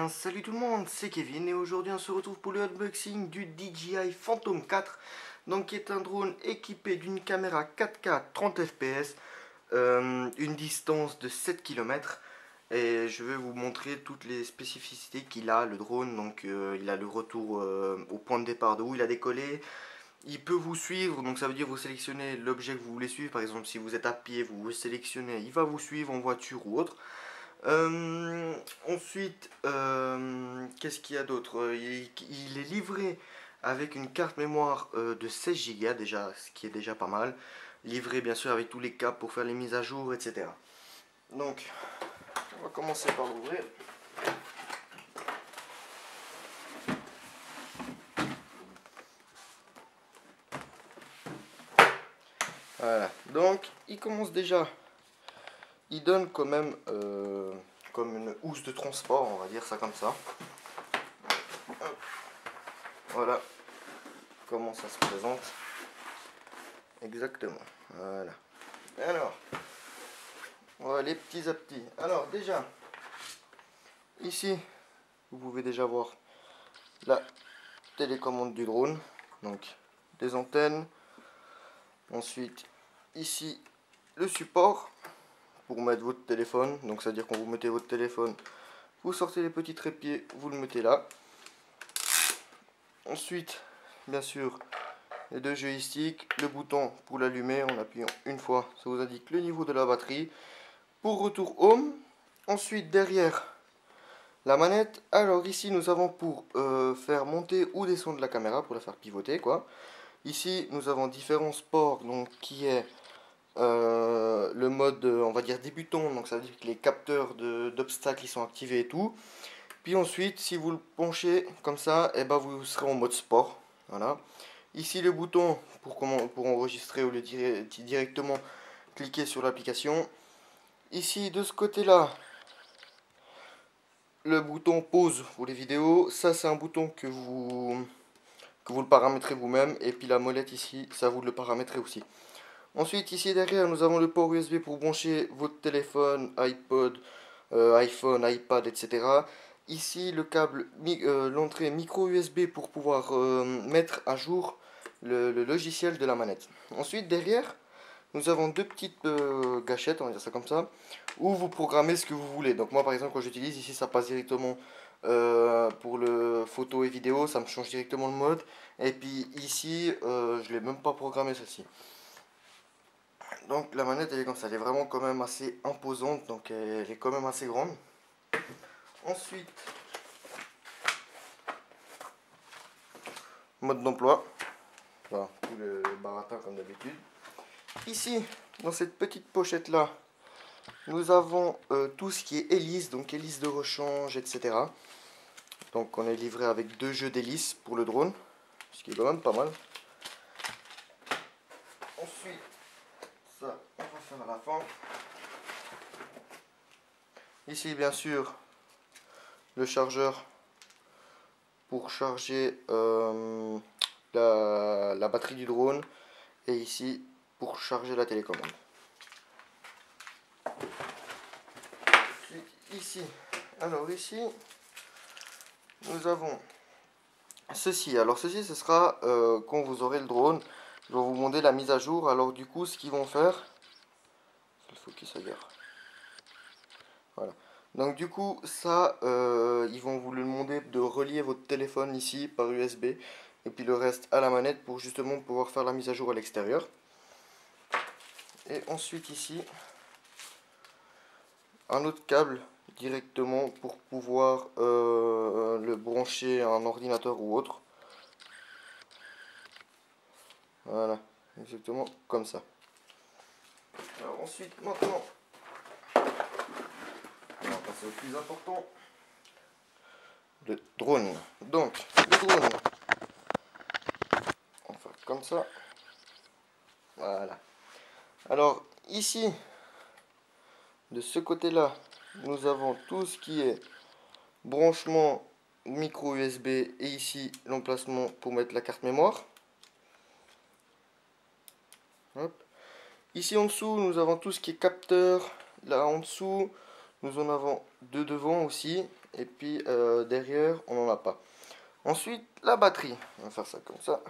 bien, salut tout le monde, c'est Kevin et aujourd'hui on se retrouve pour le unboxing du DJI Phantom 4, donc qui est un drone équipé d'une caméra 4K 30 fps, une distance de 7 km, et je vais vous montrer toutes les spécificités qu'il a, le drone. Donc il a le retour au point de départ de où il a décollé. Il peut vous suivre, donc ça veut dire vous sélectionnez l'objet que vous voulez suivre. Par exemple, si vous êtes à pied, vous sélectionnez, il va vous suivre en voiture ou autre. Ensuite, qu'est-ce qu'il y a d'autre? Il est livré avec une carte mémoire de 16 Go déjà, ce qui est déjà pas mal. Livré bien sûr avec tous les câbles pour faire les mises à jour, etc. Donc, on va commencer par l'ouvrir. Voilà, donc il commence déjà, il donne quand même comme une housse de transport, on va dire ça comme ça. Voilà comment ça se présente exactement. Voilà. Alors, voilà les petits à petits. Alors déjà, ici, vous pouvez déjà voir la télécommande du drone, donc des antennes. Ensuite, ici, le support pour mettre votre téléphone. Donc, c'est-à-dire quand vous mettez votre téléphone, vous sortez les petits trépieds, vous le mettez là. Ensuite, bien sûr, les deux joysticks, le bouton pour l'allumer en appuyant une fois, ça vous indique le niveau de la batterie. Pour retour home, ensuite derrière la manette. Alors ici nous avons pour faire monter ou descendre la caméra, pour la faire pivoter quoi. Ici nous avons différents sports, donc qui est le mode on va dire débutant, donc ça veut dire que les capteurs d'obstacles ils sont activés et tout. Puis ensuite si vous le penchez comme ça, et ben vous serez en mode sport. Voilà. Ici le bouton pour enregistrer ou le directement cliquer sur l'application. Ici de ce côté là, le bouton pause pour les vidéos. Ça c'est un bouton que vous le paramétrez vous-même. Et puis la molette ici, ça vous le paramétrez aussi. Ensuite ici derrière nous avons le port USB pour brancher votre téléphone, iPod, iPhone, iPad, etc. Ici le câble, l'entrée micro USB pour pouvoir mettre à jour le logiciel de la manette. Ensuite derrière nous avons deux petites gâchettes, on va dire ça comme ça, où vous programmez ce que vous voulez. Donc moi par exemple quand j'utilise ici ça passe directement pour le photo et vidéo, ça me change directement le mode. Et puis ici je ne l'ai même pas programmé ceci. Donc la manette elle est comme ça, elle est vraiment quand même assez imposante, donc elle est quand même assez grande. Ensuite, mode d'emploi, voilà, tout le baratin comme d'habitude. Ici, dans cette petite pochette là, nous avons tout ce qui est hélice, donc hélice de rechange, etc. Donc on est livré avec deux jeux d'hélice pour le drone, ce qui est quand même pas mal. Ensuite, ça on va faire à la fin. Ici bien sûr, le chargeur pour charger la batterie du drone. Et ici, pour charger la télécommande. Ici, alors ici, nous avons ceci. Alors ceci, ce sera quand vous aurez le drone. Je vais vous demander la mise à jour. Alors du coup, ce qu'ils vont faire, il faut qu'il s'agarre. Voilà. Donc du coup, ça, ils vont vous le demander de relier votre téléphone ici par USB. Et puis le reste à la manette pour justement pouvoir faire la mise à jour à l'extérieur. Et ensuite ici, un autre câble directement pour pouvoir le brancher à un ordinateur ou autre. Voilà, exactement comme ça. Alors ensuite, maintenant, on va passer au plus important, le drone. Donc, le drone, on va faire comme ça. Voilà. Alors, ici, de ce côté-là, nous avons tout ce qui est branchement micro USB et ici l'emplacement pour mettre la carte mémoire. Hop. Ici en dessous nous avons tout ce qui est capteur. Là en dessous nous en avons deux devant aussi. et puis derrière on n'en a pas. Ensuite la batterie, on va faire ça comme ça.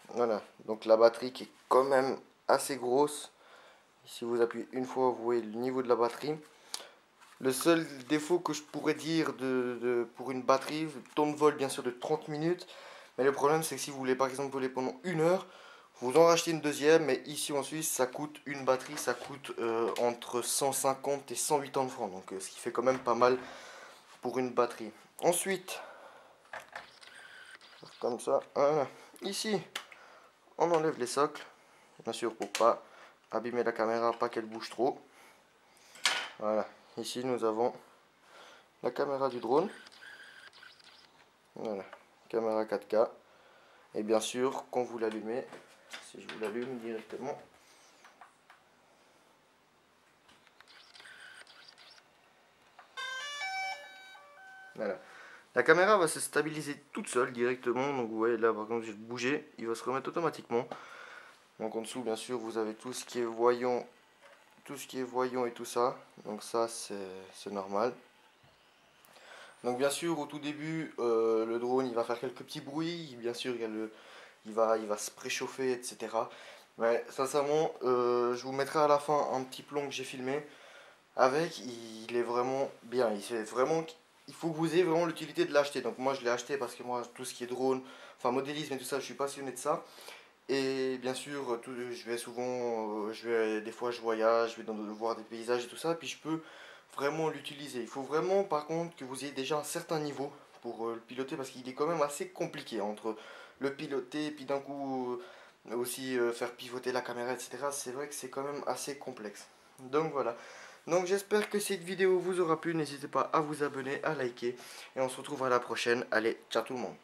Voilà, donc la batterie qui est quand même assez grosse. Si vous appuyez une fois, vous voyez le niveau de la batterie. Le seul défaut que je pourrais dire pour une batterie, le temps de vol bien sûr de 30 minutes. Mais le problème c'est que si vous voulez par exemple voler pendant 1 heure, vous en rachetez une deuxième. Mais ici en Suisse, ça coûte une batterie, ça coûte entre 150 et 180 francs. Donc ce qui fait quand même pas mal pour une batterie. Ensuite, comme ça, voilà. Ici, on enlève les socles. Bien sûr pour pas abîmer la caméra, pas qu'elle bouge trop. Voilà, ici nous avons la caméra du drone. Voilà, caméra 4K. Et bien sûr, quand vous l'allumez, si je vous l'allume directement, voilà. La caméra va se stabiliser toute seule directement. Donc vous voyez là, par contre, j'ai bougé, il va se remettre automatiquement. Donc en dessous, bien sûr, vous avez tout ce qui est voyant, et tout ça. Donc ça, c'est normal. Donc bien sûr, au tout début, le drone, il va faire quelques petits bruits. Bien sûr, il va se préchauffer, etc. Mais sincèrement, je vous mettrai à la fin un petit plan que j'ai filmé. Avec, il est vraiment bien. Il faut que vous ayez vraiment l'utilité de l'acheter. Donc moi, je l'ai acheté parce que moi, tout ce qui est drone, enfin modélisme et tout ça, je suis passionné de ça. Et bien sûr, je vais souvent, des fois je voyage, je vais voir des paysages et tout ça, puis je peux vraiment l'utiliser. Il faut vraiment par contre que vous ayez déjà un certain niveau pour le piloter parce qu'il est quand même assez compliqué entre le piloter et puis d'un coup aussi faire pivoter la caméra, etc. C'est vrai que c'est quand même assez complexe. Donc voilà. Donc j'espère que cette vidéo vous aura plu. N'hésitez pas à vous abonner, à liker et on se retrouve à la prochaine. Allez, ciao tout le monde.